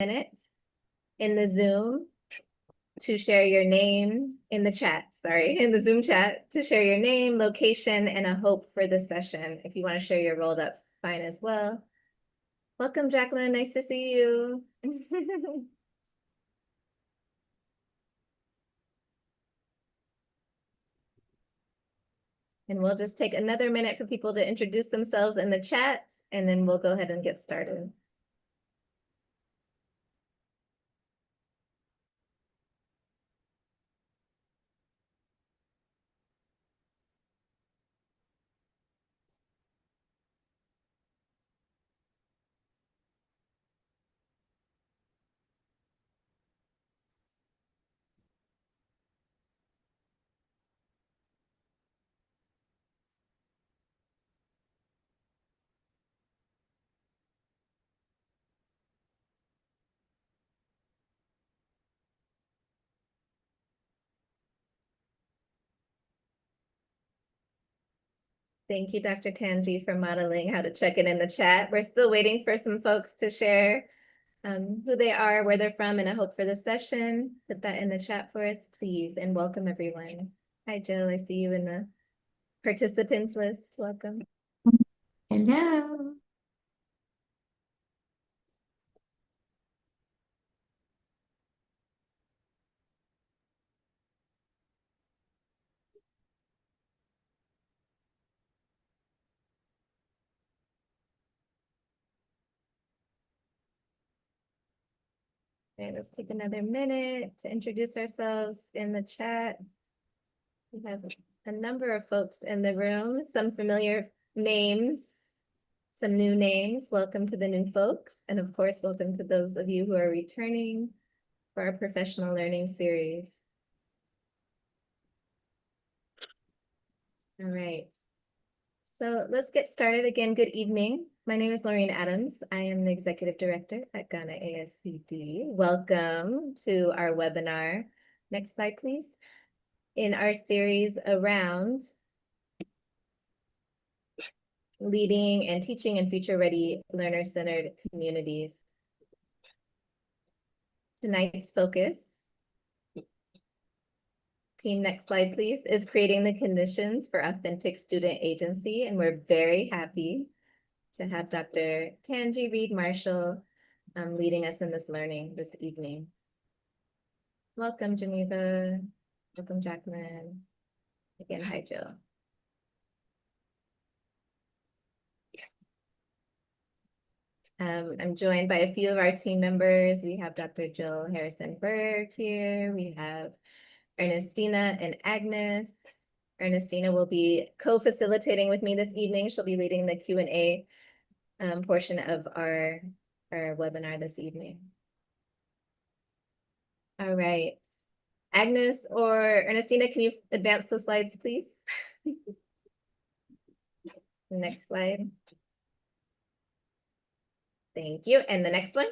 minute in the Zoom to share your name in the chat, in the Zoom chat, to share your name, location, and a hope for the session. If you want to share your role, that's fine as well. Welcome, Jacqueline. Nice to see you. And we'll just take another minute for people to introduce themselves in the chat, and then we'll go ahead and get started. Thank you, Dr. Tanji, for modeling how to check in the chat. We're still waiting for some folks to share who they are, where they're from, and a hope for the session. Put that in the chat for us, please, and welcome everyone. Hi, Jill. I see you in the participants list. Welcome. Hello. Okay, let's take another minute to introduce ourselves in the chat. We have a number of folks in the room, some familiar names, some new names. Welcome to the new folks. And of course, welcome to those of you who are returning for our professional learning series. All right. So let's get started again. Good evening. My name is Laureen Adams. I am the Executive Director at Ghana ASCD. Welcome to our webinar. Next slide, please. In our series around leading and teaching in future-ready learner-centered communities. Tonight's focus, team, next slide, please, is creating the conditions for authentic student agency. And we're very happy to have Dr. Tanji Reed-Marshall leading us in this learning this evening. Welcome, Geneva. Welcome, Jacqueline. Again, hi, Jill. I'm joined by a few of our team members. We have Dr. Jill Harrison-Berg here. We have Ernestina and Agnes. Ernestina will be co-facilitating with me this evening. She'll be leading the Q&A portion of our webinar this evening. All right. Agnes or Ernestina, can you advance the slides, please? Next slide. Thank you. And the next one.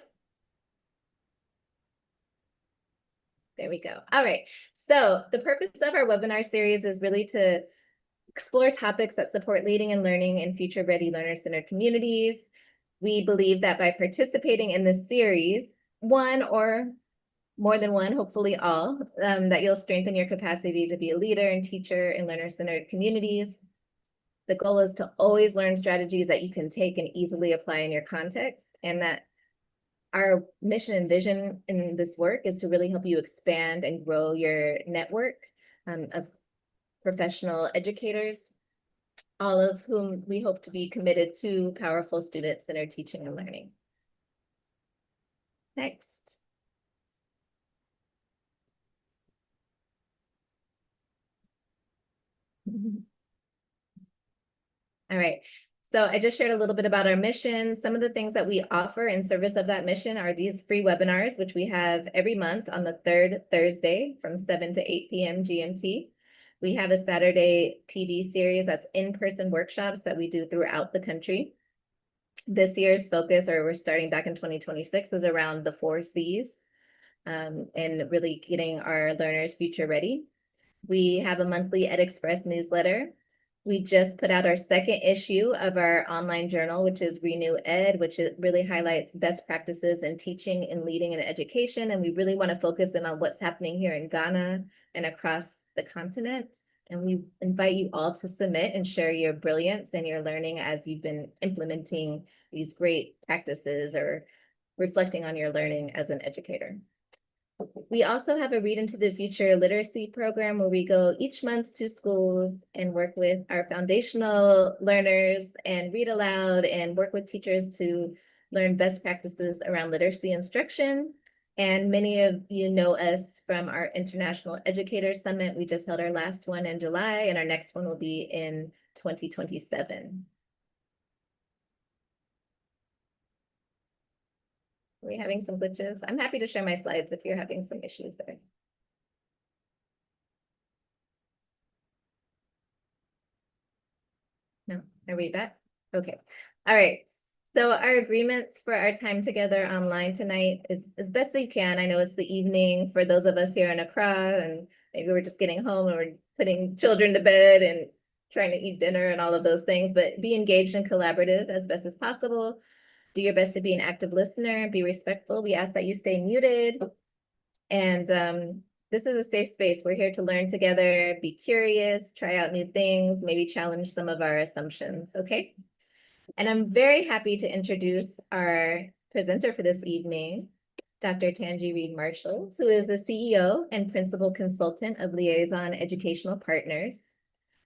There we go. All right. So the purpose of our webinar series is really to explore topics that support leading and learning in future-ready learner-centered communities. We believe that by participating in this series, one or more than one, hopefully all, that you'll strengthen your capacity to be a leader and teacher in learner-centered communities. The goal is to always learn strategies that you can take and easily apply in your context, and that our mission and vision in this work is to really help you expand and grow your network of professional educators, all of whom we hope to be committed to powerful student-centered teaching and learning. Next. All right. So I just shared a little bit about our mission. Some of the things that we offer in service of that mission are these free webinars, which we have every month on the third Thursday from 7 to 8 p.m. GMT. We have a Saturday PD series, that's in-person workshops that we do throughout the country. This year's focus, or we're starting back in 2026, is around the 4 C's and really getting our learners future ready. We have a monthly EdExpress newsletter We just put out our second issue of our online journal, which is Renew Ed, which really highlights best practices in teaching and leading in education. And we really want to focus in on what's happening here in Ghana and across the continent. And we invite you all to submit and share your brilliance and your learning as you've been implementing these great practices or reflecting on your learning as an educator. We also have a Read into the Future literacy program where we go each month to schools and work with our foundational learners and read aloud and work with teachers to learn best practices around literacy instruction. And many of you know us from our International Educators Summit. We just held our last one in July, and our next one will be in 2027. Are we having some glitches? I'm happy to share my slides if you're having some issues there. No, are we back? Okay. All right. So our agreements for our time together online tonight is as best you can. I know it's the evening for those of us here in Accra, and maybe we're just getting home and we're putting children to bed and trying to eat dinner and all of those things, but be engaged and collaborative as best as possible. Do your best to be an active listener, be respectful. We ask that you stay muted. And this is a safe space. We're here to learn together, be curious, try out new things, maybe challenge some of our assumptions, okay? And I'm very happy to introduce our presenter for this evening, Dr. Tanji Reed-Marshall, who is the CEO and Principal Consultant of Liaison Educational Partners.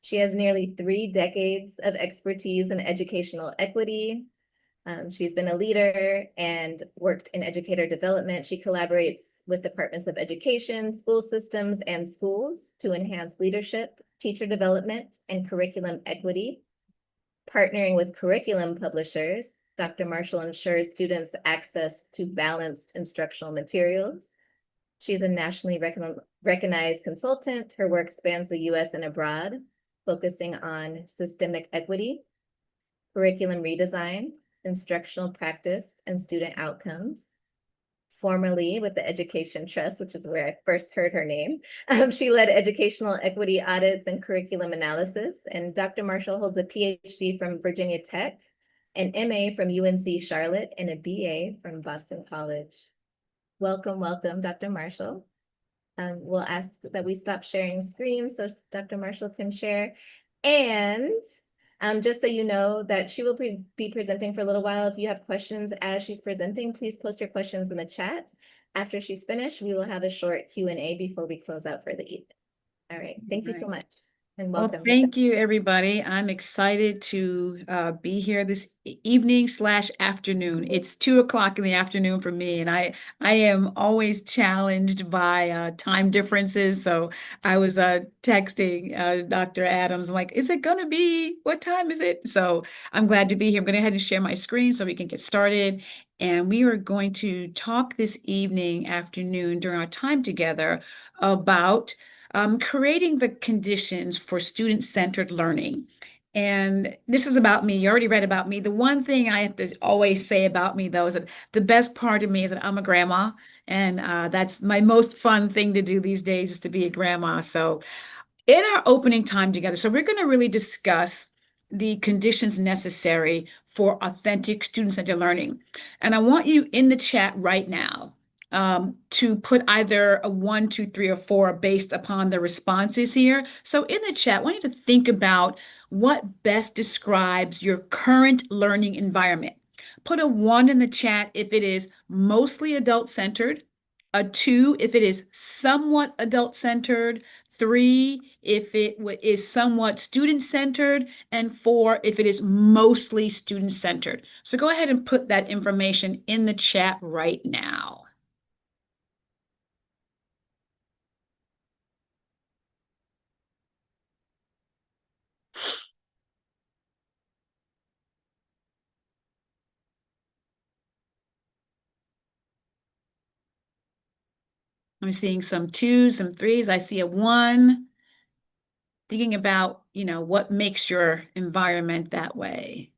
She has nearly 3 decades of expertise in educational equity. She's been a leader and worked in educator development. She collaborates with departments of education, school systems, and schools to enhance leadership, teacher development, and curriculum equity. Partnering with curriculum publishers, Dr. Marshall ensures students access to balanced instructional materials. She's a nationally recognized consultant. Her work spans the US and abroad, focusing on systemic equity, curriculum redesign, instructional practice, and student outcomes. Formerly with the Education Trust, which is where I first heard her name. She led educational equity audits and curriculum analysis. And Dr. Marshall holds a PhD from Virginia Tech, an MA from UNC Charlotte, and a BA from Boston College. Welcome, welcome, Dr. Marshall. We'll ask that we stop sharing screens so Dr. Marshall can share. And just so you know that she will be presenting for a little while. If you have questions as she's presenting, please post your questions in the chat. After she's finished, we will have a short Q&A before we close out for the evening. All right, thank you so much. And Well, welcome. thank you, everybody. I'm excited to be here this evening/afternoon. It's 2 o'clock in the afternoon for me, and I am always challenged by time differences. So I was texting Dr. Adams, I'm like, is it gonna be, what time is it? So I'm glad to be here. I'm going to go ahead and share my screen so we can get started. And we are going to talk this afternoon during our time together about creating the conditions for student-centered learning. And this is about me. You already read about me. The one thing I have to always say about me, though, is that the best part of me is that I'm a grandma. And that's my most fun thing to do these days, is to be a grandma. So in our opening time together, so we're going to really discuss the conditions necessary for authentic student-centered learning. And I want you in the chat right now to put either a 1, 2, 3, or 4 based upon the responses here. So in the chat, I want you to think about what best describes your current learning environment. Put a 1 in the chat if it is mostly adult-centered, a 2 if it is somewhat adult-centered, 3 if it is somewhat student-centered, and 4 if it is mostly student-centered. So go ahead and put that information in the chat right now. I'm seeing some 2s, some 3s. I see a 1. Thinking about, what makes your environment that way.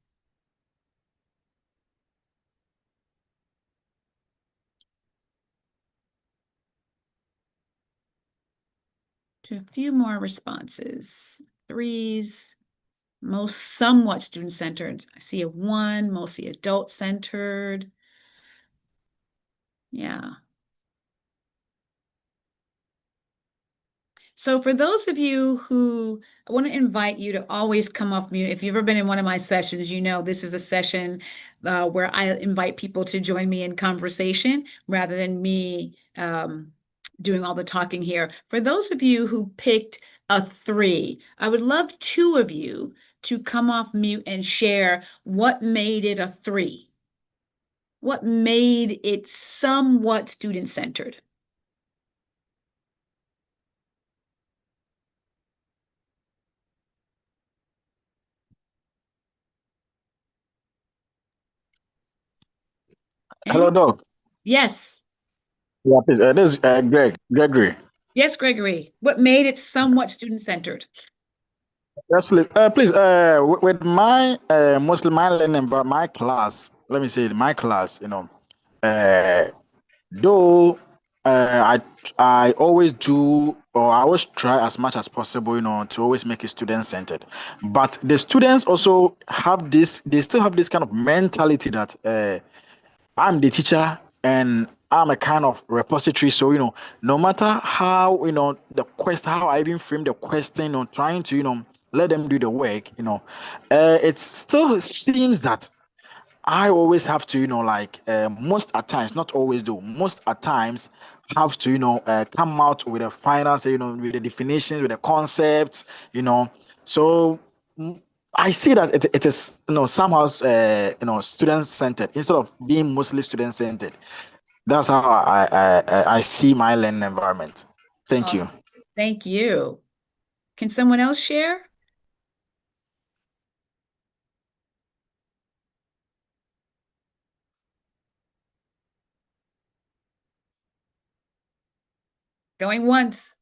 To a few more responses. 3s, Most somewhat student-centered. I see a 1, mostly adult-centered. Yeah. So for those of you who I want to invite you to always come off mute. If you've ever been in one of my sessions, you know this is a session where I invite people to join me in conversation rather than me doing all the talking here. For those of you who picked a 3, I would love 2 of you to come off mute and share what made it a 3. What made it somewhat student-centered? Hello, Anyone? Doc. Yes. Yeah, please. This is Gregory. Yes, Gregory. What made it somewhat student-centered? Yes, please. Please. With my mostly my learning, but my class. Let me say my class. Uh, though I always do, or I always try as much as possible. To always make it student centered. But the students also have this. They still have this kind of mentality that I'm the teacher and I'm a kind of repository. So, no matter how, how I even frame the question, trying to, let them do the work, it still seems that I always have to, most at times, not always do, most at times have to, come out with a final, say, with the definitions, with the concepts, you know. So mm, I see that it is, somehow, student centered instead of being mostly student centered. That's how I see my learning environment. Thank you. Awesome. Thank you. Can someone else share? Going once,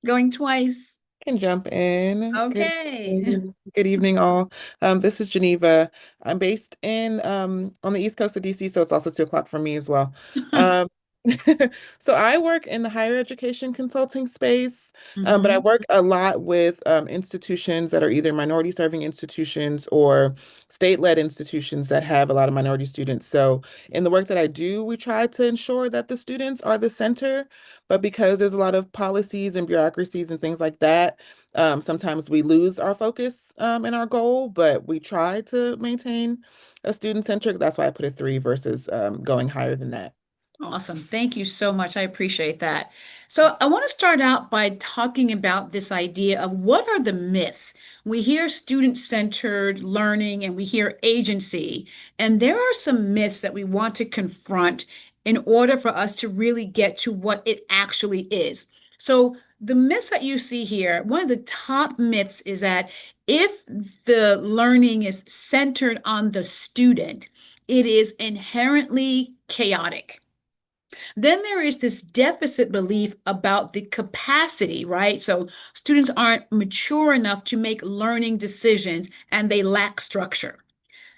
going twice. Can jump in. Okay. Good evening, all. This is Geneva. I'm based in on the East Coast of DC, so it's also 2 o'clock for me as well. Um, so I work in the higher education consulting space, but I Mhm. work a lot with institutions that are either minority serving institutions or state-led institutions that have a lot of minority students. So in the work that I do, we try to ensure that the students are the center, but because there's a lot of policies and bureaucracies and things like that, sometimes we lose our focus in our goal, but we try to maintain a student-centric. That's why I put a 3 versus going higher than that. Awesome. Thank you so much. I appreciate that. So I want to start out by talking about this idea of what are the myths? We hear student-centered learning and we hear agency, and there are some myths that we want to confront in order for us to really get to what it actually is. So the myths that you see here, one of the top myths is that if the learning is centered on the student, it is inherently chaotic. Then there is this deficit belief about the capacity, right? So students aren't mature enough to make learning decisions and they lack structure.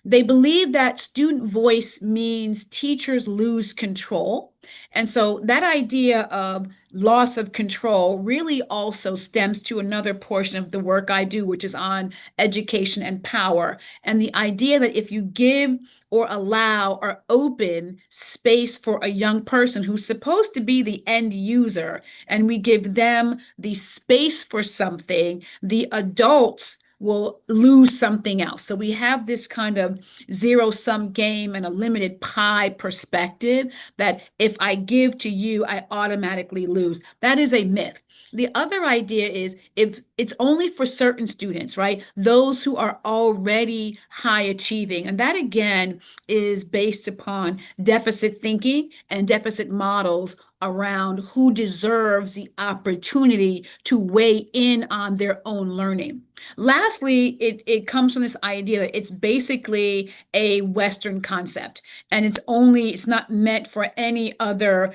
They believe that student voice means teachers lose control. And so that idea of loss of control really also stems to another portion of the work I do, which is on education and power. And the idea that if you give or allow or open space for a young person who's supposed to be the end user, and we give them the space for something, the adults will lose something else. So we have this kind of zero-sum game and a limited pie perspective that if I give to you, I automatically lose. That is a myth. The other idea is if it's only for certain students, right? Those who are already high achieving. And that again is based upon deficit thinking and deficit models around who deserves the opportunity to weigh in on their own learning. Lastly, it comes from this idea that it's basically a Western concept, and it's not meant for any other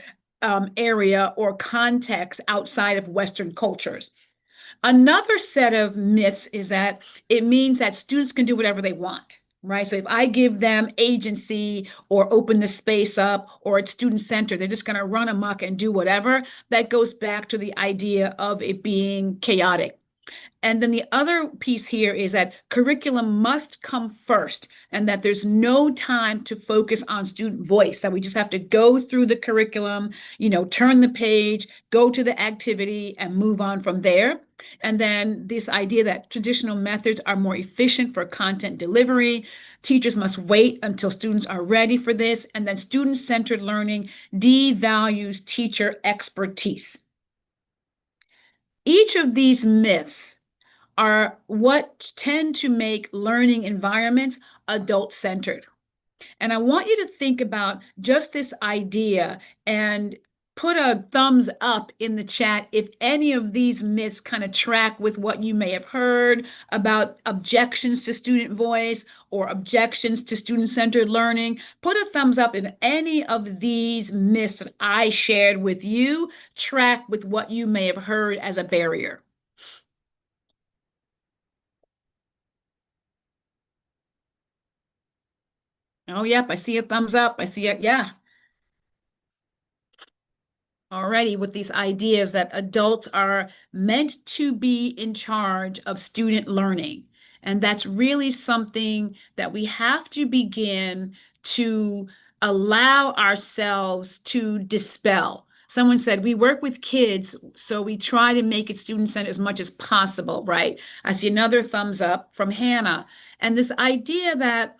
area or context outside of Western cultures. Another set of myths is that it means that students can do whatever they want. Right. So if I give them agency or open the space up or it's student centered, they're just going to run amok and do whatever. That goes back to the idea of it being chaotic. And then the other piece here is that curriculum must come first, and that there's no time to focus on student voice, that we just have to go through the curriculum, turn the page, go to the activity, and move on from there. And then this idea that traditional methods are more efficient for content delivery. Teachers must wait until students are ready for this. And then student-centered learning devalues teacher expertise. Each of these myths are what tend to make learning environments adult-centered. And I want you to think about just this idea and put a thumbs up in the chat if any of these myths kind of track with what you may have heard about objections to student voice or objections to student-centered learning. Put a thumbs up if any of these myths that I shared with you track with what you may have heard as a barrier. Oh, yep, I see a thumbs up. I see it. Yeah. Already with these ideas that adults are meant to be in charge of student learning. And that's really something that we have to begin to allow ourselves to dispel. Someone said, we work with kids, so we try to make it student-centered as much as possible, right? I see another thumbs up from Hannah. And this idea that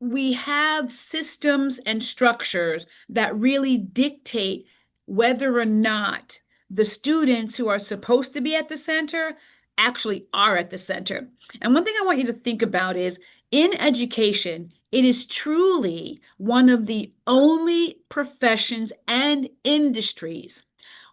we have systems and structures that really dictate whether or not the students who are supposed to be at the center actually are at the center. And one thing I want you to think about is in education, it is truly one of the only professions and industries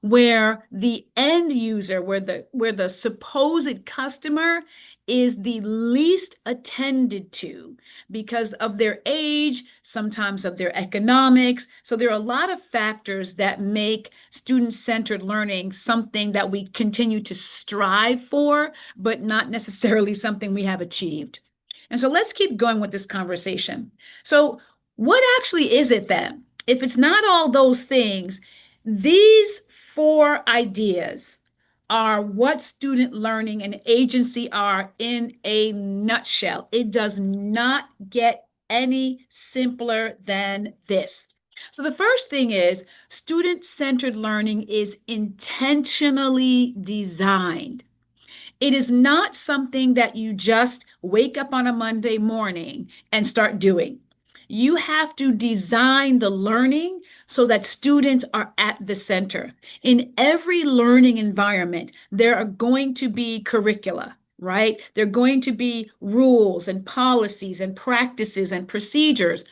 where the end user, where the supposed customer is the least attended to because of their age, sometimes of their economics. So there are a lot of factors that make student-centered learning something that we continue to strive for, but not necessarily something we have achieved. And so let's keep going with this conversation. So what actually is it then? If it's not all those things, these 4 ideas are what student learning and agency are in a nutshell. It does not get any simpler than this. So the first thing is student-centered learning is intentionally designed. It is not something that you just wake up on a Monday morning and start doing. You have to design the learning so that students are at the center. In every learning environment, there are going to be curricula, right? There are going to be rules and policies and practices and procedures.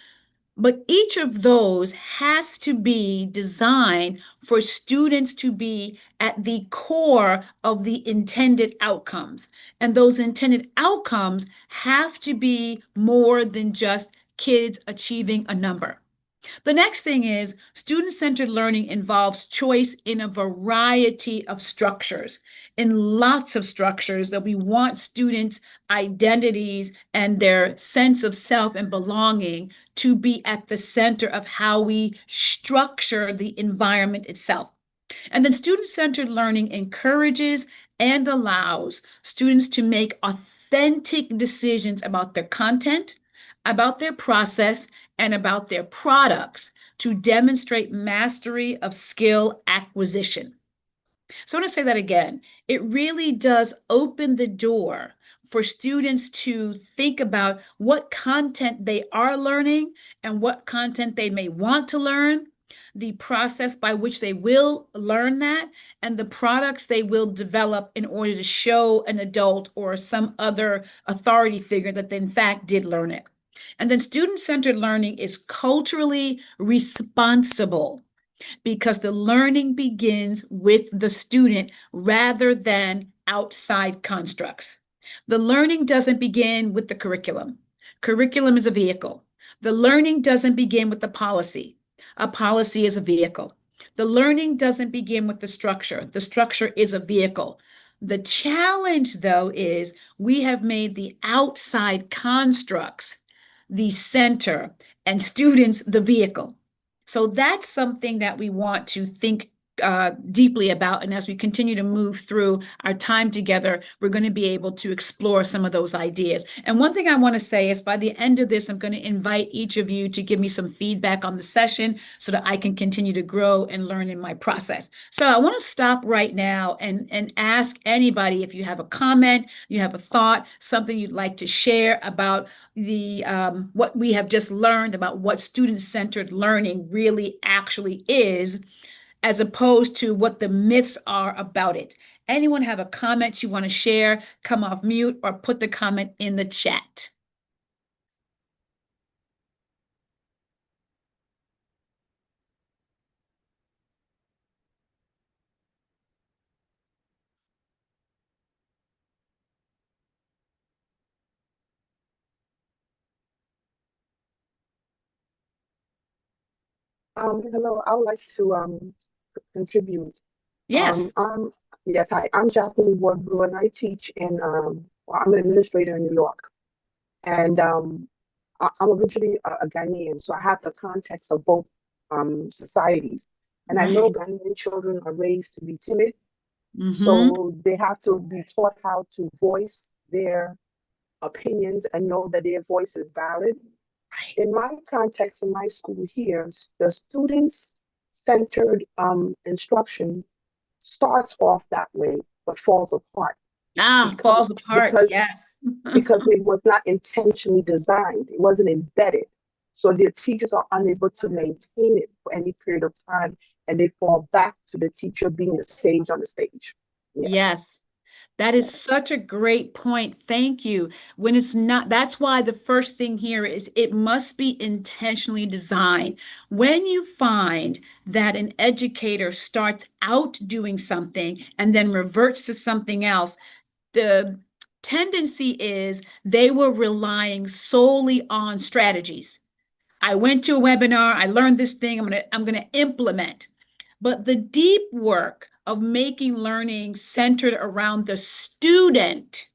But each of those has to be designed for students to be at the core of the intended outcomes. And those intended outcomes have to be more than just kids achieving a number. The next thing is student-centered learning involves choice in a variety of structures, in lots of structures that we want students' identities and their sense of self and belonging to be at the center of how we structure the environment itself. And then student-centered learning encourages and allows students to make authentic decisions about their content, about their process, and about their products to demonstrate mastery of skill acquisition. So I want to say that again. It really does open the door for students to think about what content they are learning and what content they may want to learn, the process by which they will learn that, and the products they will develop in order to show an adult or some other authority figure that they in fact did learn it. And then student-centered learning is culturally responsible because the learning begins with the student rather than outside constructs. The learning doesn't begin with the curriculum. Curriculum is a vehicle. The learning doesn't begin with the policy. A policy is a vehicle. The learning doesn't begin with the structure. The structure is a vehicle. The challenge, though, is we have made the outside constructs the center and students the vehicle. So that's something that we want to think deeply about. And as we continue to move through our time together, we're going to be able to explore some of those ideas. And one thing I want to say is by the end of this, I'm going to invite each of you to give me some feedback on the session so that I can continue to grow and learn in my process. So I want to stop right now and ask anybody if you have a comment, you have a thought, something you'd like to share about the what we have just learned about what student-centered learning really actually is, as opposed to what the myths are about it. Anyone have a comment you want to share? Come off mute or put the comment in the chat. Hello, I would like to contribute. Yes. Yes, hi, I'm Jacqueline Wardbrew, and I teach in, well, I'm an administrator in New York. And I'm originally a Ghanaian, so I have the context of both societies. And I know Right. Ghanaian children are raised to be timid, Mm-hmm. so they have to be taught how to voice their opinions and know that their voice is valid. Right. In my context in my school here, the students-centered instruction starts off that way, but falls apart Falls apart. because Yes. because it was not intentionally designed. It wasn't embedded. So the teachers are unable to maintain it for any period of time, and they fall back to the teacher being the sage on the stage. Yeah. Yes. That is such a great point. Thank you. When it's not, that's why the first thing here is it must be intentionally designed. When you find that an educator starts out doing something and then reverts to something else, the tendency is they were relying solely on strategies. I went to a webinar, I learned this thing, I'm gonna implement. But the deep work of making learning centered around the student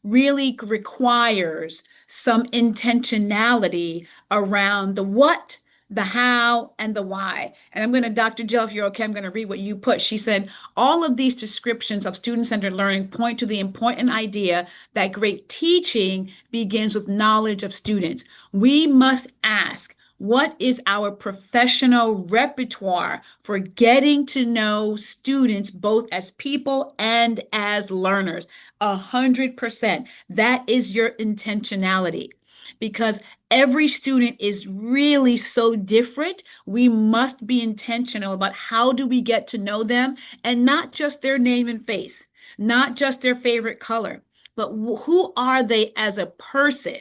really requires some intentionality around the what, the how, and the why. And I'm going to, Dr. Jill, if you're okay, I'm going to read what you put. She said, all of these descriptions of student-centered learning point to the important idea that great teaching begins with knowledge of students. We must ask, what is our professional repertoire for getting to know students both as people and as learners? 100%. That is your intentionality, because every student is really so different. We must be intentional about how do we get to know them, and not just their name and face, not just their favorite color, but who are they as a person?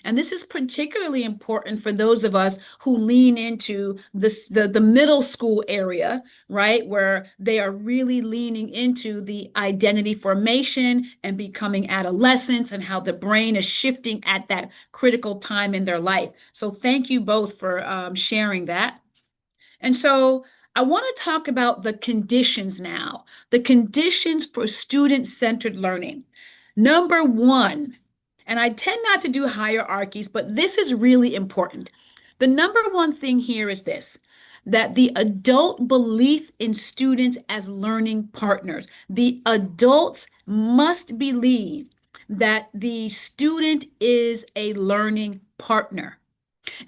And this is particularly important for those of us who lean into the middle school area, right? Where they are really leaning into the identity formation and becoming adolescents and how the brain is shifting at that critical time in their life. So thank you both for sharing that. And so I want to talk about the conditions now, the conditions for student-centered learning. Number one, and I tend not to do hierarchies, but this is really important. The number one thing here is this, that the adult belief in students as learning partners, the adults must believe that the student is a learning partner.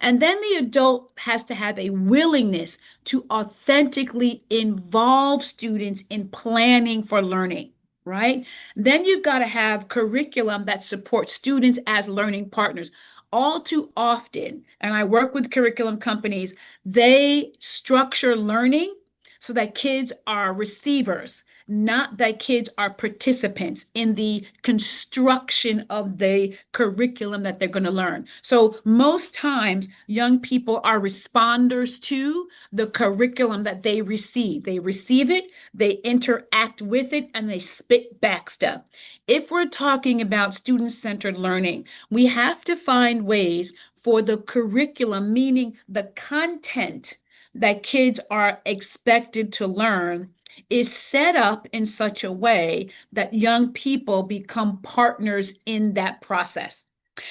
And then the adult has to have a willingness to authentically involve students in planning for learning, right? Then you've got to have curriculum that supports students as learning partners. All too often, and I work with curriculum companies, they structure learning so that kids are receivers, not that kids are participants in the construction of the curriculum that they're going to learn. So most times, young people are responders to the curriculum that they receive. They receive it, they interact with it, and they spit back stuff. If we're talking about student-centered learning, we have to find ways for the curriculum, meaning the content that kids are expected to learn, is set up in such a way that young people become partners in that process.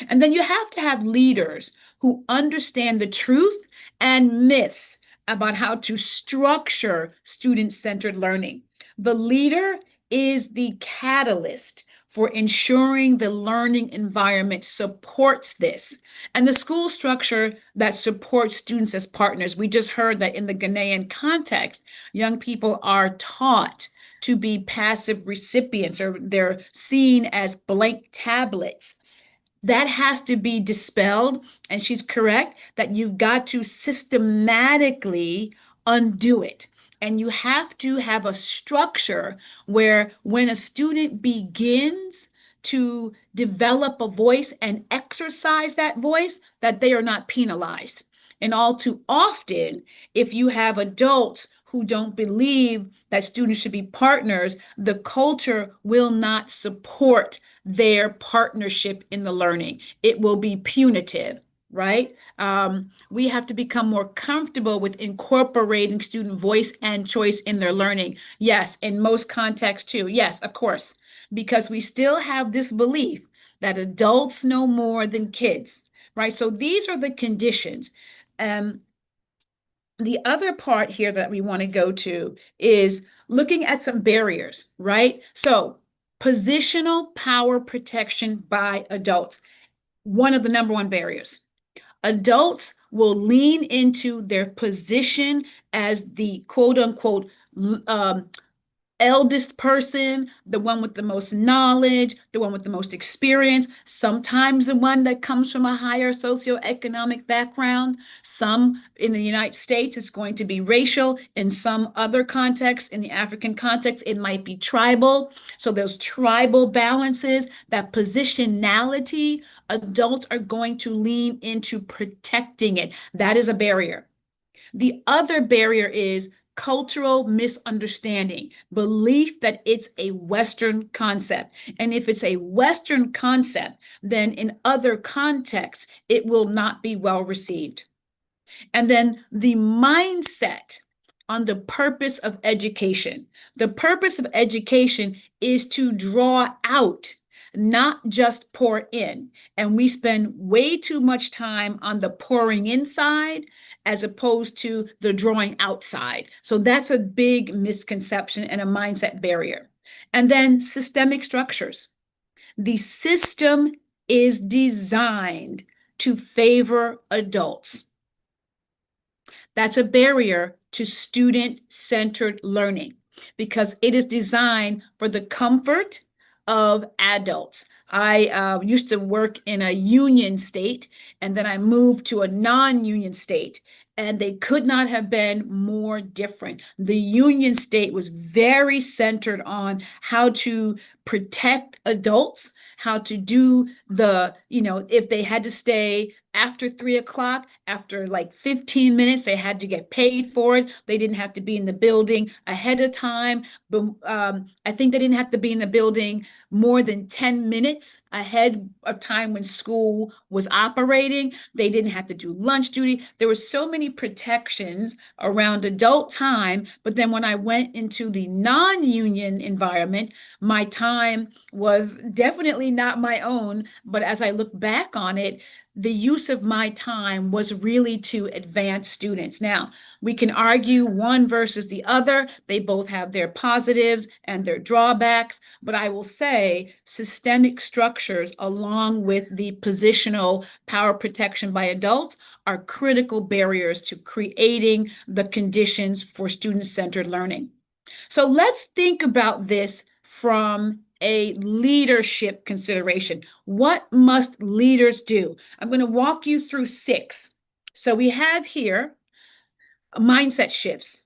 And then you have to have leaders who understand the truth and myths about how to structure student-centered learning. The leader is the catalyst for ensuring the learning environment supports this. And the school structure that supports students as partners. We just heard that in the Ghanaian context, young people are taught to be passive recipients, or they're seen as blank tablets. That has to be dispelled. And she's correct that you've got to systematically undo it. And you have to have a structure where when a student begins to develop a voice and exercise that voice, that they are not penalized. And all too often, if you have adults who don't believe that students should be partners, the culture will not support their partnership in the learning. It will be punitive, right? We have to become more comfortable with incorporating student voice and choice in their learning. Yes, in most contexts too. Yes, of course, because we still have this belief that adults know more than kids, right? So these are the conditions. The other part here that we want to go to is looking at some barriers, right? So positional power protection by adults, one of the number one barriers. Adults will lean into their position as the quote unquote eldest person, the one with the most knowledge, the one with the most experience, sometimes the one that comes from a higher socioeconomic background. Some in the United States, it's going to be racial. In some other contexts, in the African context, it might be tribal. So those tribal balances, that positionality, adults are going to lean into protecting it. That is a barrier. The other barrier is cultural misunderstanding, belief that it's a Western concept. And if it's a Western concept, then in other contexts, it will not be well received. And then the mindset on the purpose of education. The purpose of education is to draw out, not just pour in. And we spend way too much time on the pouring inside as opposed to the drawing outside. So that's a big misconception and a mindset barrier. And then systemic structures. The system is designed to favor adults. That's a barrier to student-centered learning because it is designed for the comfort of adults. I used to work in a union state, and then I moved to a non-union state, and they could not have been more different. The union state was very centered on how to protect adults, how to do the, if they had to stay after 3 o'clock, after like 15 minutes, they had to get paid for it. They didn't have to be in the building ahead of time. But I think they didn't have to be in the building more than 10 minutes ahead of time when school was operating. They didn't have to do lunch duty. There were so many protections around adult time. But then when I went into the non-union environment, my time was definitely not my own. But as I look back on it, the use of my time was really to advance students. Now, we can argue one versus the other. They both have their positives and their drawbacks, but I will say systemic structures along with the positional power protection by adults are critical barriers to creating the conditions for student-centered learning. So let's think about this from a leadership consideration. What must leaders do? I'm going to walk you through 6. So we have here mindset shifts.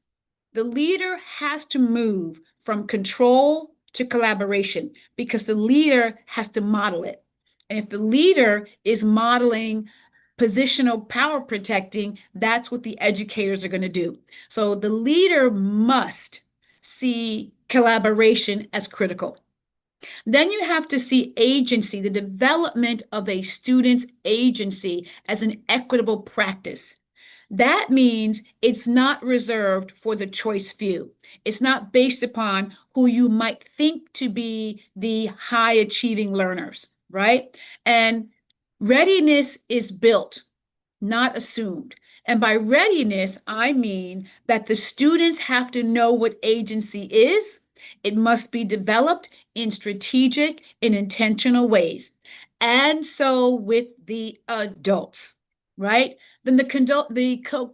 The leader has to move from control to collaboration because the leader has to model it. And if the leader is modeling positional power protecting, that's what the educators are going to do. So the leader must see collaboration as critical. Then you have to see agency, the development of a student's agency as an equitable practice. That means it's not reserved for the choice few. It's not based upon who you might think to be the high achieving learners, right? And readiness is built, not assumed. And by readiness, I mean that the students have to know what agency is. It must be developed in strategic and intentional ways. And so with the adults, right? Then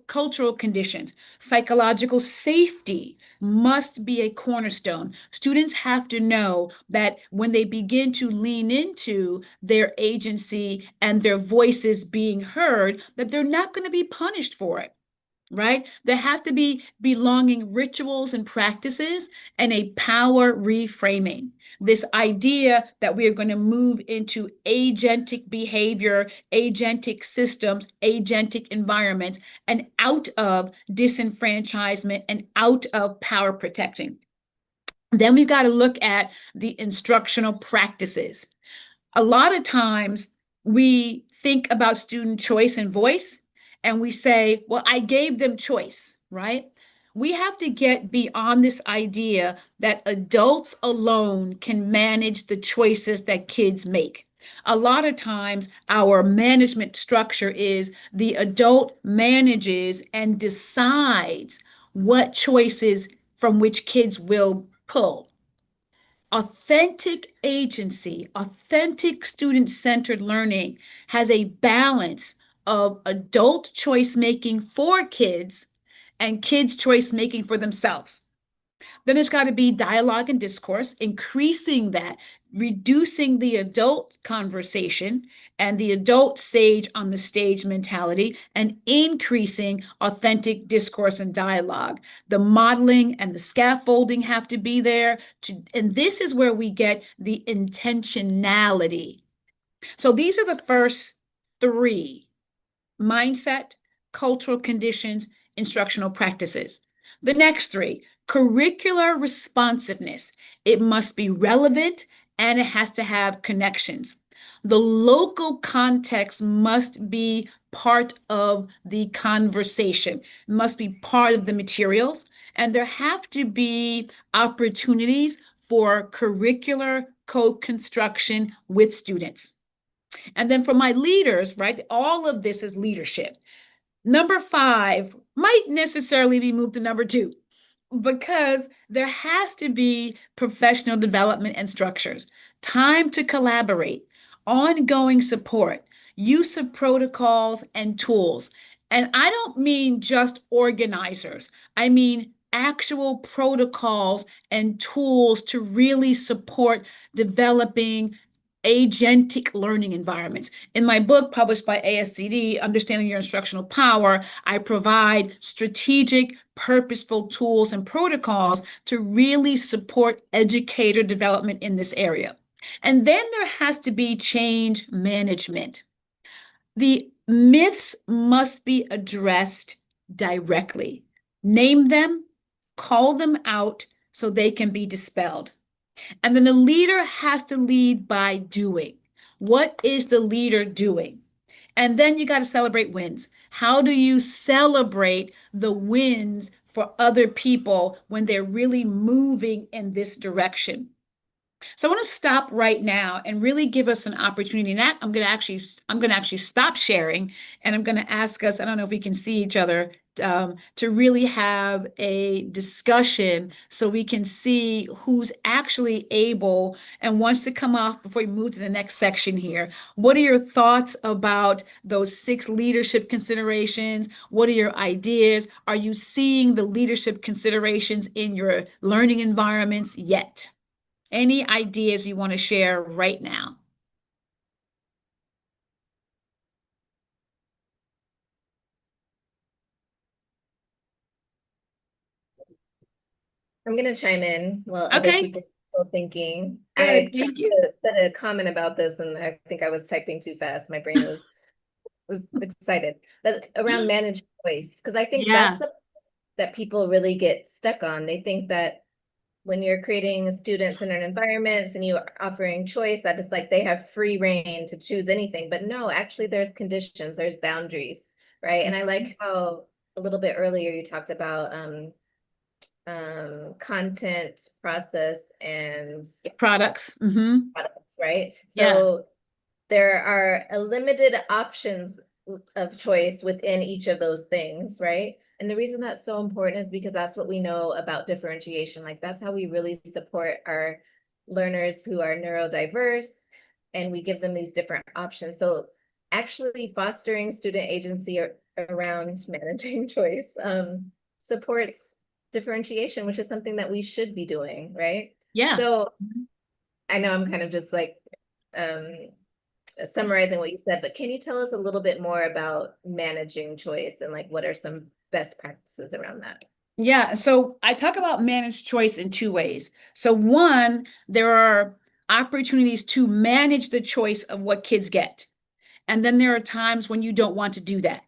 cultural conditions, psychological safety must be a cornerstone. Students have to know that when they begin to lean into their agency and their voices being heard, that they're not going to be punished for it. Right? There have to be belonging rituals and practices and a power reframing. This idea that we are going to move into agentic behavior, agentic systems, agentic environments, and out of disenfranchisement and out of power protecting. Then we've got to look at the instructional practices. A lot of times we think about student choice and voice, and we say, well, I gave them choice, right? We have to get beyond this idea that adults alone can manage the choices that kids make. A lot of times, our management structure is the adult manages and decides what choices from which kids will pull. Authentic agency, authentic student-centered learning has a balance of adult choice making for kids and kids choice making for themselves. Then there's got to be dialogue and discourse, increasing that, reducing the adult conversation and the adult sage on the stage mentality, and increasing authentic discourse and dialogue. The modeling and the scaffolding have to be there. And this is where we get the intentionality. So these are the first three: mindset, cultural conditions, instructional practices. The next three: curricular responsiveness. It must be relevant and it has to have connections. The local context must be part of the conversation, must be part of the materials, and there have to be opportunities for curricular co-construction with students. And then for my leaders, right, all of this is leadership. Number 5 might necessarily be moved to number 2 because there has to be professional development and structures, time to collaborate, ongoing support, use of protocols and tools. And I don't mean just organizers. I mean actual protocols and tools to really support developing agentic learning environments. In my book published by ASCD, Understanding Your Instructional Power, I provide strategic, purposeful tools and protocols to really support educator development in this area. And then there has to be change management. The myths must be addressed directly. Name them, call them out so they can be dispelled. And then the leader has to lead by doing. What is the leader doing? And then you got to celebrate wins. How do you celebrate the wins for other people when they're really moving in this direction? So I want to stop right now and really give us an opportunity. And that I'm going to actually stop sharing, and I'm going to ask us, I don't know if we can see each other, to really have a discussion so we can see who's actually able and wants to come off before we move to the next section here. What are your thoughts about those 6 leadership considerations? What are your ideas? Are you seeing the leadership considerations in your learning environments yet? Any ideas you want to share right now? I'm going to chime in while other Okay. people are still thinking. Good, I tried thank you. to put a comment about this, and I think I was typing too fast. My brain was excited. But around managed choice, because I think Yeah. that's the that people really get stuck on. They think that when you're creating student-centered environments and you're offering choice, that it's like they have free reign to choose anything. But no, actually there's conditions, there's boundaries, right? And I like how a little bit earlier you talked about content, process, and Products. products, right? Yeah. So there are a limited options of choice within each of those things, right? And the reason that's so important is because that's what we know about differentiation. Like that's how we really support our learners who are neurodiverse, and we give them these different options. So actually fostering student agency around managing choice supports differentiation, which is something that we should be doing, right? Yeah. So I know I'm kind of just like summarizing what you said, but can you tell us a little bit more about managing choice and like what are some best practices around that? Yeah, so I talk about managed choice in two ways. So one, there are opportunities to manage the choice of what kids get. And then there are times when you don't want to do that,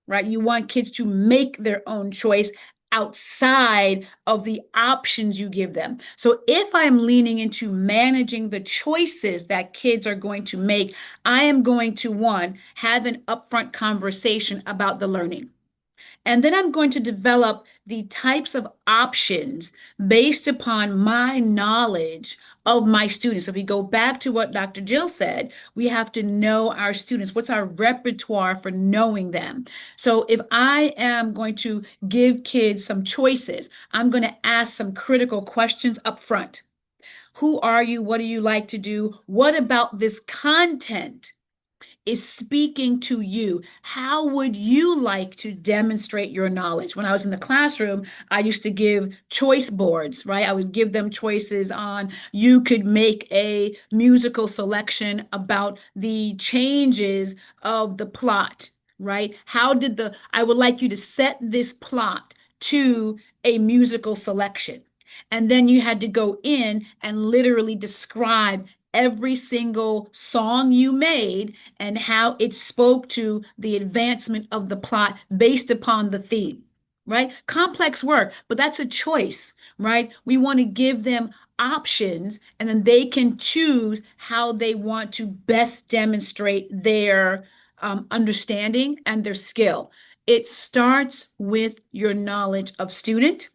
right? You want kids to make their own choice outside of the options you give them. So if I'm leaning into managing the choices that kids are going to make, I am going to, one, have an upfront conversation about the learning. And then I'm going to develop the types of options based upon my knowledge of my students. If we go back to what Dr. Jill said, we have to know our students. What's our repertoire for knowing them? So if I am going to give kids some choices, I'm going to ask some critical questions up front. Who are you? What do you like to do? What about this content is speaking to you? How would you like to demonstrate your knowledge? When I was in the classroom, I used to give choice boards, right? I would give them choices on, you could make a musical selection about the changes of the plot, right? I would like you to set this plot to a musical selection. And then you had to go in and literally describe every single song you made and how it spoke to the advancement of the plot based upon the theme, right? Complex work, but that's a choice, right? We want to give them options and then they can choose how they want to best demonstrate their understanding and their skill. It starts with your knowledge of student.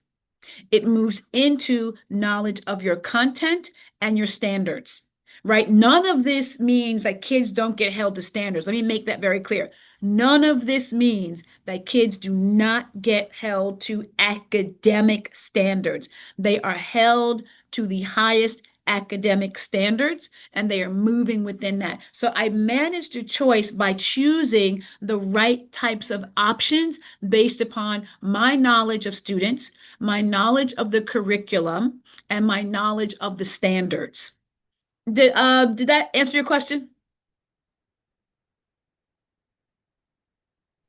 It moves into knowledge of your content and your standards, right? None of this means that kids don't get held to standards. Let me make that very clear. None of this means that kids do not get held to academic standards. They are held to the highest academic standards and they are moving within that. So I managed a choice by choosing the right types of options based upon my knowledge of students, my knowledge of the curriculum, and my knowledge of the standards. Did that answer your question?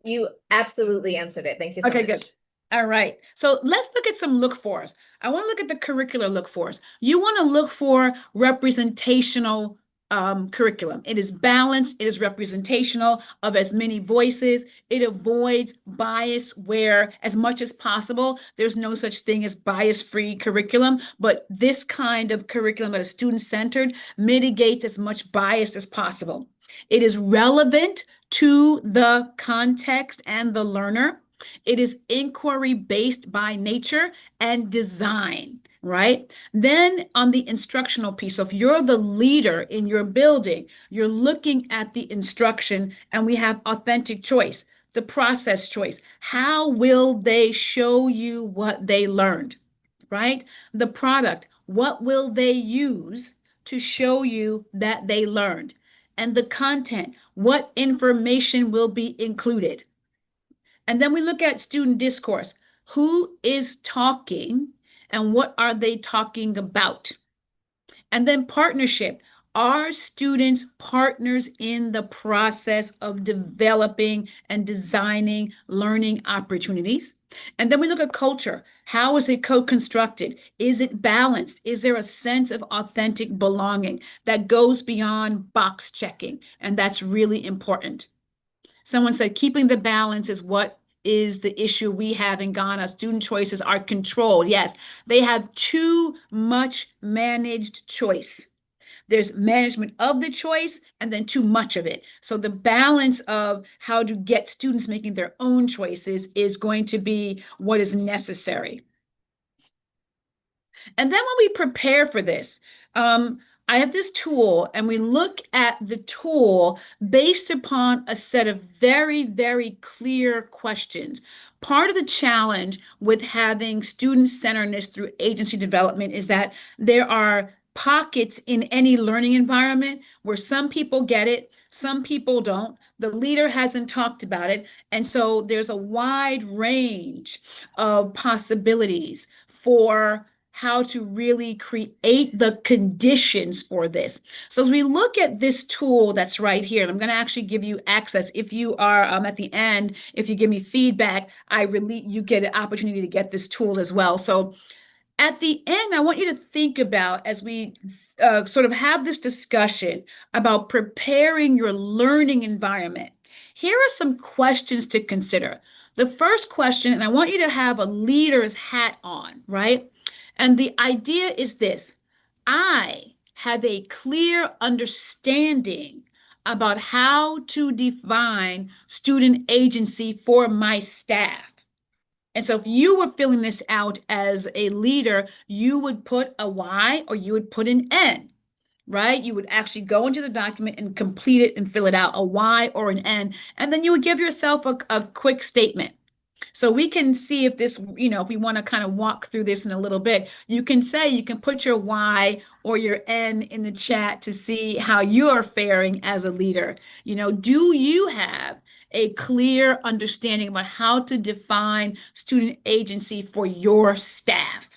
You absolutely answered it. Thank you so Okay, much. good. All right. So let's look at some look fors. I want to look at the curricular look fors. You want to look for representational curriculum. It is balanced, it is representational of as many voices. It avoids bias where, as much as possible, there's no such thing as bias-free curriculum, but this kind of curriculum that is student-centered mitigates as much bias as possible. It is relevant to the context and the learner. It is inquiry based by nature and design, right? Then on the instructional piece, so if you're the leader in your building, you're looking at the instruction and we have authentic choice, the process choice. How will they show you what they learned, right? The product, what will they use to show you that they learned? And the content, what information will be included? And then we look at student discourse. Who is talking and what are they talking about? And then partnership. Are students partners in the process of developing and designing learning opportunities? And then we look at culture. How is it co-constructed? Is it balanced? Is there a sense of authentic belonging that goes beyond box checking? And that's really important. Someone said keeping the balance is what is the issue we have in Ghana. Student choices are controlled. Yes, they have too much managed choice. There's management of the choice and then too much of it. So the balance of how to get students making their own choices is going to be what is necessary. And then when we prepare for this, I have this tool, and we look at the tool based upon a set of very, very clear questions. Part of the challenge with having student-centeredness through agency development is that there are pockets in any learning environment where some people get it, some people don't. The leader hasn't talked about it. And so there's a wide range of possibilities for how to really create the conditions for this. So as we look at this tool that's right here, and I'm going to actually give you access. If you are at the end, if you give me feedback, you get an opportunity to get this tool as well. So at the end, I want you to think about, as we sort of have this discussion about preparing your learning environment, here are some questions to consider. The first question, and I want you to have a leader's hat on, right? And the idea is this: I have a clear understanding about how to define student agency for my staff. And so if you were filling this out as a leader, you would put a Y or you would put an N, right? You would actually go into the document and complete it and fill it out, a Y or an N, and then you would give yourself a quick statement. So we can see if this, if we want to kind of walk through this in a little bit, you can put your Y or your N in the chat to see how you are faring as a leader. Do you have a clear understanding about how to define student agency for your staff?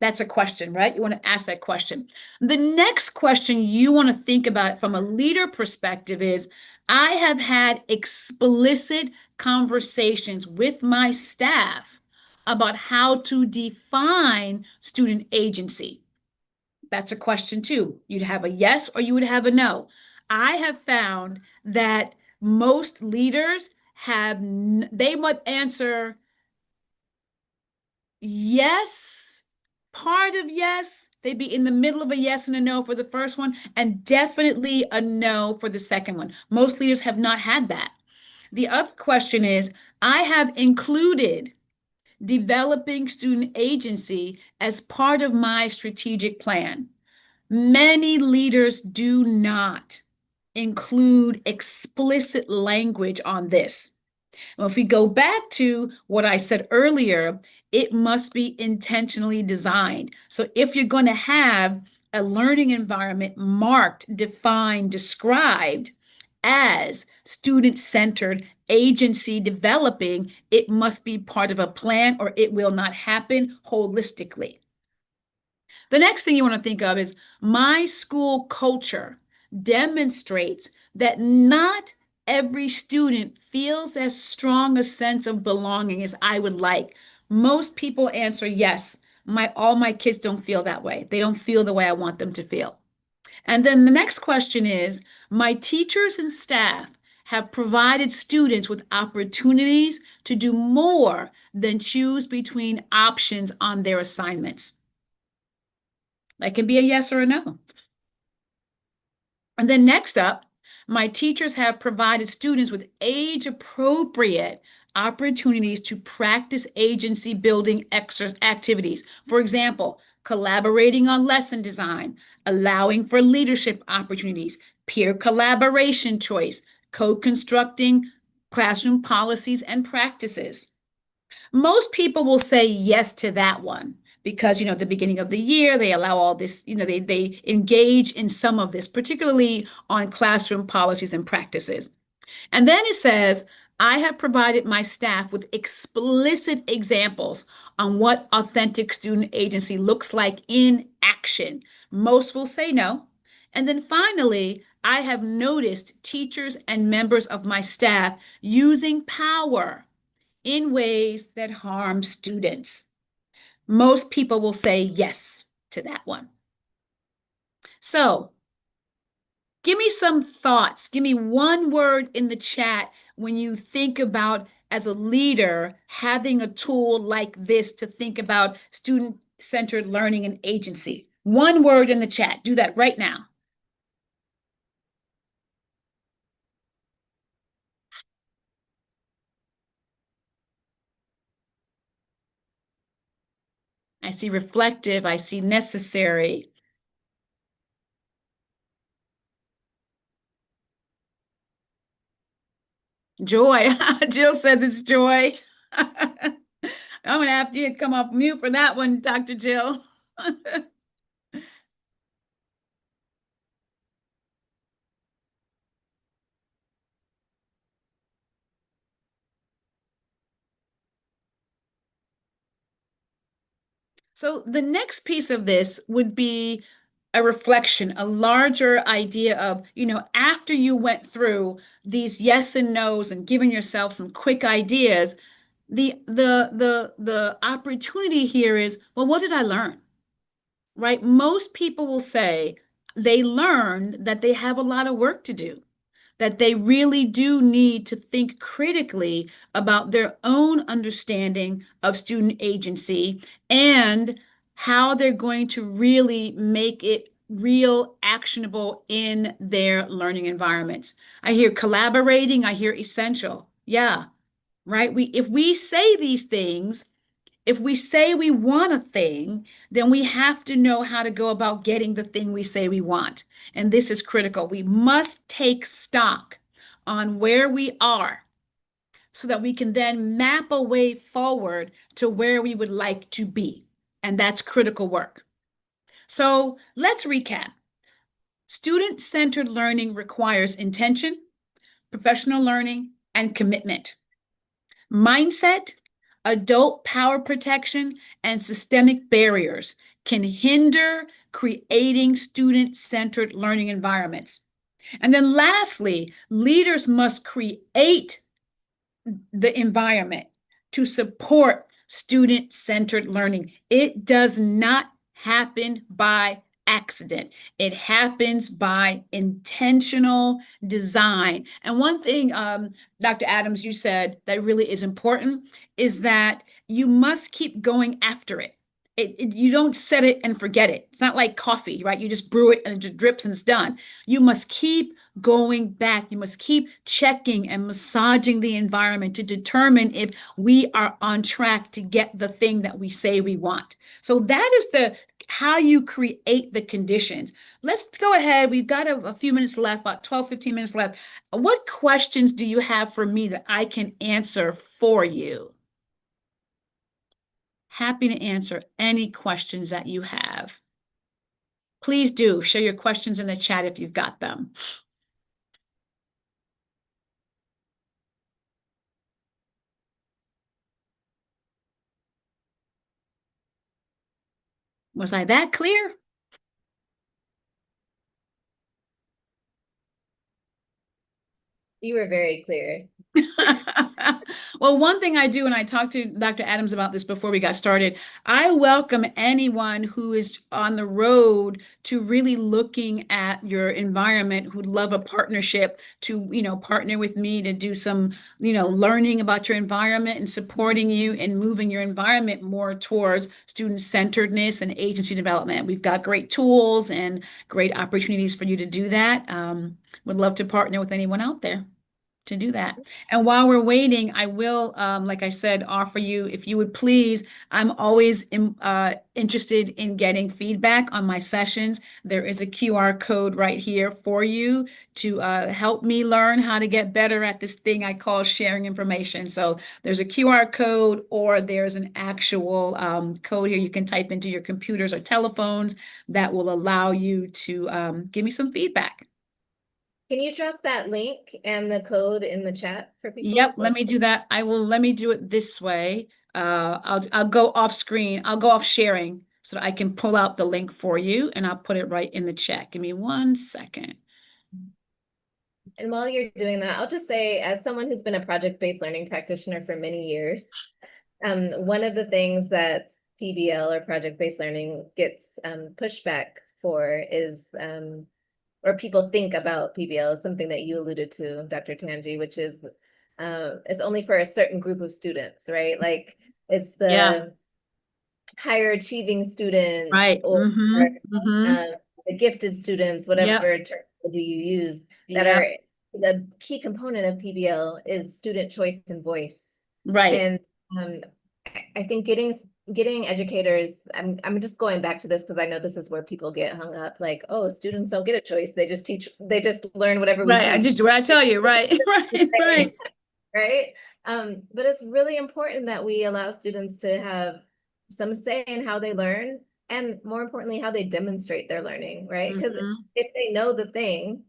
That's a question, right? You want to ask that question. The next question you want to think about from a leader perspective is, I have had explicit conversations with my staff about how to define student agency. That's a question too. You'd have a yes or you would have a no. I have found that most leaders they might answer yes, part of yes. They'd be in the middle of a yes and a no for the first one, and definitely a no for the second one. Most leaders have not had that. The other question is, I have included developing student agency as part of my strategic plan. Many leaders do not include explicit language on this. Well, if we go back to what I said earlier, it must be intentionally designed. So if you're going to have a learning environment marked, defined, described as student-centered, agency developing, it must be part of a plan or it will not happen holistically. The next thing you want to think of is, my school culture demonstrates that not every student feels as strong a sense of belonging as I would like. Most people answer yes. All my kids don't feel that way. They don't feel the way I want them to feel. And then the next question is, my teachers and staff have provided students with opportunities to do more than choose between options on their assignments. That can be a yes or a no. And then next up, my teachers have provided students with age-appropriate opportunities to practice agency building activities. For example, collaborating on lesson design, allowing for leadership opportunities, peer collaboration choice, co-constructing classroom policies and practices. Most people will say yes to that one because, at the beginning of the year, they allow all this, they engage in some of this, particularly on classroom policies and practices. And then it says, I have provided my staff with explicit examples on what authentic student agency looks like in action. Most will say no. And then finally, I have noticed teachers and members of my staff using power in ways that harm students. Most people will say yes to that one. So give me some thoughts. Give me one word in the chat when you think about, as a leader, having a tool like this to think about student-centered learning and agency. One word in the chat. Do that right now. I see reflective. I see necessary. Joy. Jill says it's joy. I'm gonna have you to come off mute for that one, Dr. Jill. So the next piece of this would be a reflection, a larger idea of, after you went through these yes and no's and giving yourself some quick ideas, the opportunity here is, well, what did I learn? Right? Most people will say they learned that they have a lot of work to do, that they really do need to think critically about their own understanding of student agency and how they're going to really make it real actionable in their learning environments. I hear collaborating, I hear essential. Yeah, right? If we say these things, if we say we want a thing, then we have to know how to go about getting the thing we say we want. And this is critical. We must take stock on where we are so that we can then map a way forward to where we would like to be. And that's critical work. So let's recap. Student-centered learning requires intention, professional learning, and commitment. Mindset, adult power protection, and systemic barriers can hinder creating student-centered learning environments. And then lastly, leaders must create the environment to support student-centered learning. It does not happen by accident. It happens by intentional design. And one thing, Dr. Adams, you said that really is important is that you must keep going after it. You don't set it and forget it. It's not like coffee, right? You just brew it and it just drips and it's done. You must keep going back. You must keep checking and massaging the environment to determine if we are on track to get the thing that we say we want. So that is how you create the conditions. Let's go ahead. We've got a few minutes left, about 12, 15 minutes left. What questions do you have for me that I can answer for you? Happy to answer any questions that you have. Please do share your questions in the chat if you've got them. Was I that clear? You were very clear. Well, one thing I do, and I talked to Dr. Adams about this before we got started, I welcome anyone who is on the road to really looking at your environment, who'd love a partnership to, partner with me to do some, learning about your environment and supporting you and moving your environment more towards student-centeredness and agency development. We've got great tools and great opportunities for you to do that. Would love to partner with anyone out there to do that. And while we're waiting, I will, like I said, offer you, if you would please, I'm always interested in getting feedback on my sessions. There is a QR code right here for you to help me learn how to get better at this thing I call sharing information. So there's a QR code or there's an actual code here you can type into your computers or telephones that will allow you to give me some feedback. Can you drop that link and the code in the chat for people? Yep, let me do that. Let me do it this way. I'll go off screen. I'll go off sharing so that I can pull out the link for you and I'll put it right in the chat. Give me 1 second. And while you're doing that, I'll just say, as someone who's been a project-based learning practitioner for many years, one of the things that PBL or project-based learning gets pushback for is or people think about PBL is something that you alluded to, Dr. Tanji, which is it's only for a certain group of students, right? Like it's the higher achieving students, right, or the gifted students, whatever terminology you use, that is a key component of PBL is student choice and voice. Right. And I think getting educators, I'm just going back to this because I know this is where people get hung up, like, oh, students don't get a choice. They just learn whatever we teach. I just what I tell you, right, right. right? But it's really important that we allow students to have some say in how they learn, and more importantly, how they demonstrate their learning, right? Because Mhm. if they know the thing,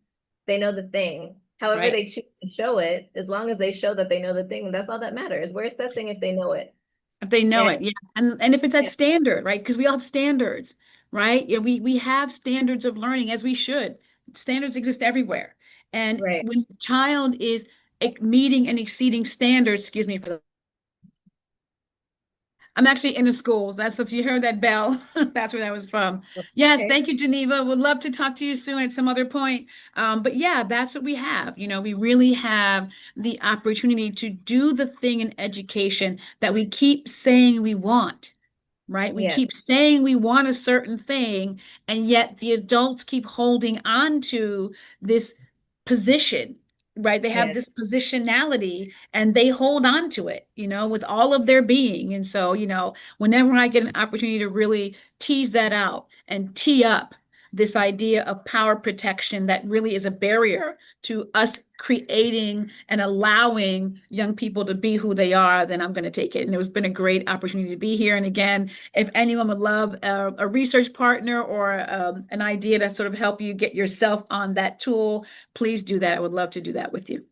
they know the thing. However Right. they choose to show it, as long as they show that they know the thing, that's all that matters. We're assessing if they know it. If they know And it, yeah. And if it's that yeah, standard, right? Because we all have standards, right? Yeah, we have standards of learning as we should. Standards exist everywhere. And right. when the child is meeting and exceeding standards, excuse me for the I'm actually in the schools. That's if you heard that bell, that's where that was from. Yes, Okay. thank you, Geneva. Would love to talk to you soon at some other point. But yeah, that's what we have. You know, we really have the opportunity to do the thing in education that we keep saying we want, right? We Yeah, keep saying we want a certain thing, and yet the adults keep holding on to this position, right? They have yeah. this positionality and they hold on to it, you know, with all of their being. And so, you know, whenever I get an opportunity to really tease that out and tee up this idea of power protection that really is a barrier to us creating and allowing young people to be who they are, then I'm going to take it. And it's been a great opportunity to be here. And again, if anyone would love a research partner or an idea to sort of help you get yourself on that tool, please do that. I would love to do that with you.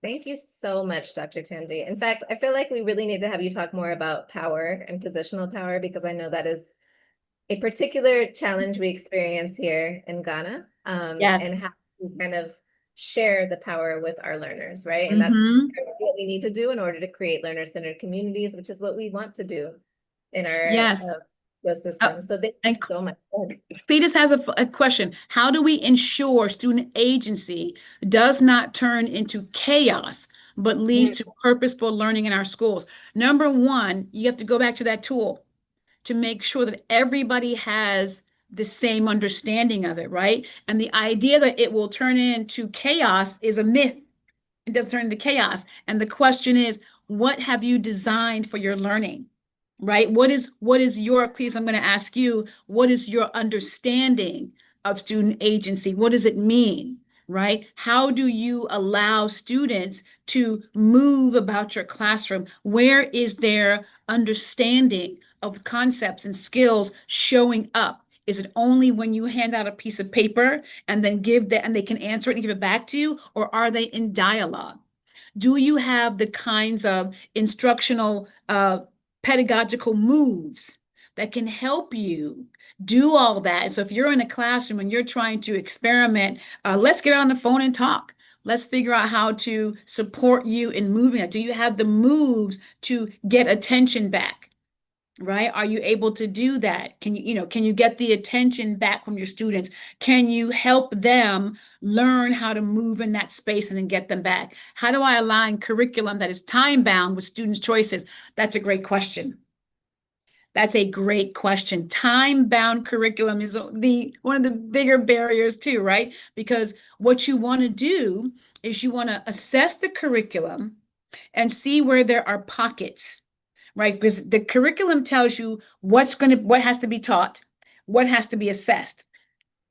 Thank you so much, Dr. Tanji. In fact, I feel like we really need to have you talk more about power and positional power, because I know that is a particular challenge we experience here in Ghana, Yes. and how we kind of share the power with our learners, right? And that's Hmm. what we need to do in order to create learner-centered communities, which is what we want to do in our Yes. ecosystem. So thank you And so much. Cletus has a question. How do we ensure student agency does not turn into chaos, but leads Mm, to purposeful learning in our schools? Number one, you have to go back to that tool to make sure that everybody has the same understanding of it, right? And the idea that it will turn into chaos is a myth. It does turn into chaos. And the question is, what have you designed for your learning? Right? What is your, please, I'm going to ask you, what is your understanding of student agency? What does it mean? Right? How do you allow students to move about your classroom? Where is their understanding of concepts and skills showing up? Is it only when you hand out a piece of paper and then give that and they can answer it and give it back to you, or are they in dialogue? Do you have the kinds of instructional pedagogical moves that can help you do all that? And so if you're in a classroom and you're trying to experiment, let's get on the phone and talk. Let's figure out how to support you in moving it. Do you have the moves to get attention back? Right? Are you able to do that? Can you get the attention back from your students? Can you help them learn how to move in that space and then get them back? How do I align curriculum that is time bound with students' choices? That's a great question. That's a great question. Time-bound curriculum is one of the bigger barriers too, right? Because what you want to do is you want to assess the curriculum and see where there are pockets, right? Because the curriculum tells you what has to be taught, what has to be assessed,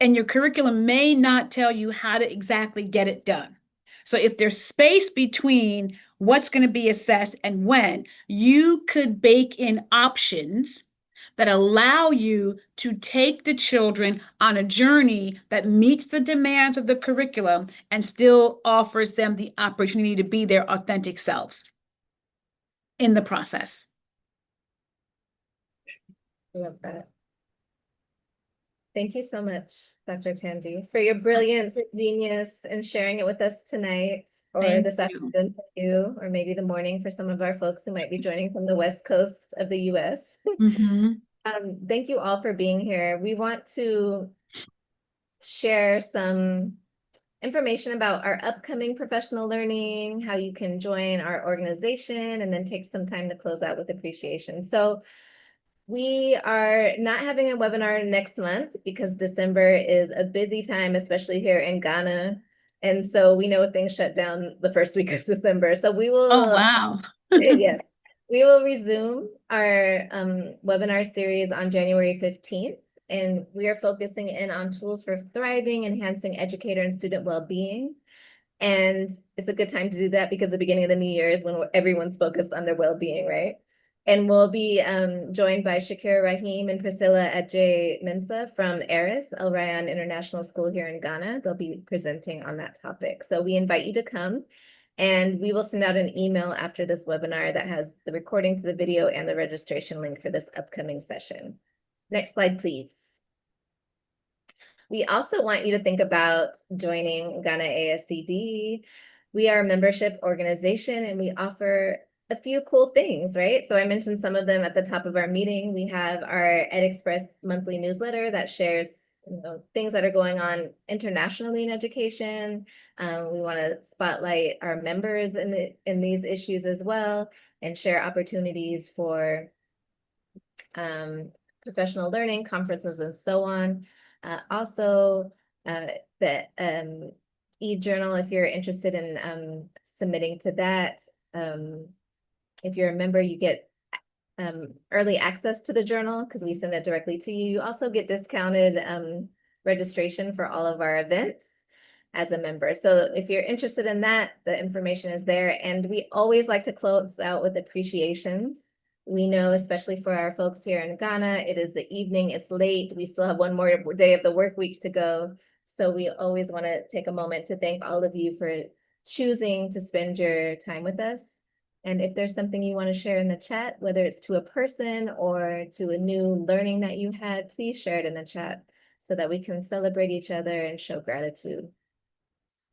and your curriculum may not tell you how to exactly get it done. So if there's space between what's going to be assessed and when, you could bake in options that allow you to take the children on a journey that meets the demands of the curriculum and still offers them the opportunity to be their authentic selves in the process. love that. Thank you so much, Dr. Tanji, for your brilliance and genius and sharing it with us tonight, or Thank this you. afternoon for you, or maybe the morning for some of our folks who might be joining from the West Coast of the US. Mhm. Thank you all for being here. We want to share some information about our upcoming professional learning, how you can join our organization, and then take some time to close out with appreciation. So we are not having a webinar next month because December is a busy time, especially here in Ghana. And so we know things shut down the first week of December. So we Oh, will, wow. yes, we will resume our webinar series on January 15th. And we are focusing in on tools for thriving, enhancing educator and student well-being. And it's a good time to do that because the beginning of the new year is when everyone's focused on their well-being, right? And we'll be joined by Shakira Rahim and Priscilla Adjei Mensah from ARIS, El Rayyan International School here in Ghana. They'll be presenting on that topic. So we invite you to come, and we will send out an email after this webinar that has the recording to the video and the registration link for this upcoming session. Next slide, please. We also want you to think about joining Ghana ASCD. We are a membership organization and we offer a few cool things, right? So I mentioned some of them at the top of our meeting. We have our EdExpress monthly newsletter that shares things that are going on internationally in education. We want to spotlight our members in these issues as well and share opportunities for professional learning, conferences, and so on. Also, the e-journal, if you're interested in submitting to that. If you're a member, you get early access to the journal because we send it directly to you. You also get discounted registration for all of our events as a member. So if you're interested in that, the information is there. And we always like to close out with appreciations. We know, especially for our folks here in Ghana, it is the evening, it's late. We still have one more day of the work week to go. So we always want to take a moment to thank all of you for choosing to spend your time with us. And if there's something you want to share in the chat, whether it's to a person or to a new learning that you had, please share it in the chat so that we can celebrate each other and show gratitude.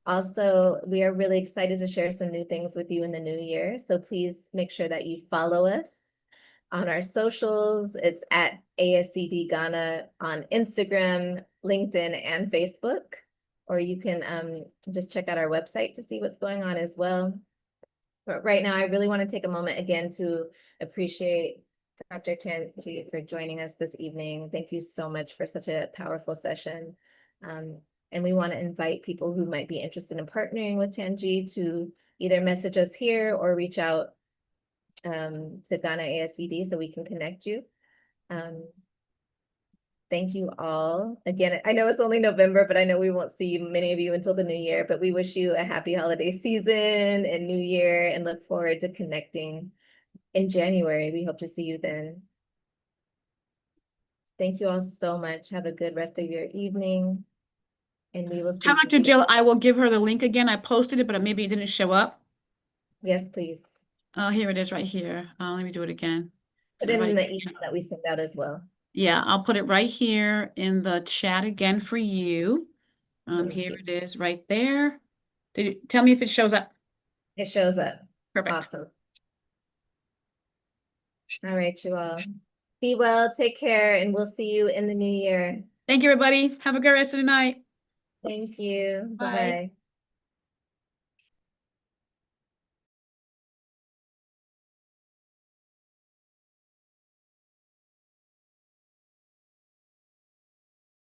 Also, we are really excited to share some new things with you in the new year. So please make sure that you follow us on our socials. It's at ASCD Ghana on Instagram, LinkedIn, and Facebook. Or you can just check out our website to see what's going on as well. But right now, I really want to take a moment again to appreciate Dr. Tanji for joining us this evening. Thank you so much for such a powerful session. And we want to invite people who might be interested in partnering with Tanji to either message us here or reach out to Ghana ASCD so we can connect you. Thank you all. Again, I know it's only November, but I know we won't see many of you until the new year, but we wish you a happy holiday season and new year and look forward to connecting in January. We hope to see you then. Thank you all so much. Have a good rest of your evening. And we will see Tell you Dr. soon. Jill, I will give her the link again. I posted it, but maybe it didn't show up. Yes, please. Oh, here it is right here. Let me do it again. Put So it in right, the email that we sent out as well. yeah, I'll put it right here in the chat again for you. Thank Here you. it is right there. Did you tell me if it shows up? It shows up. Perfect. Awesome. All right, you all. Be well, take care, and we'll see you in the new year. Thank you, everybody. Have a good rest of the night. Thank you. Bye. Bye-bye.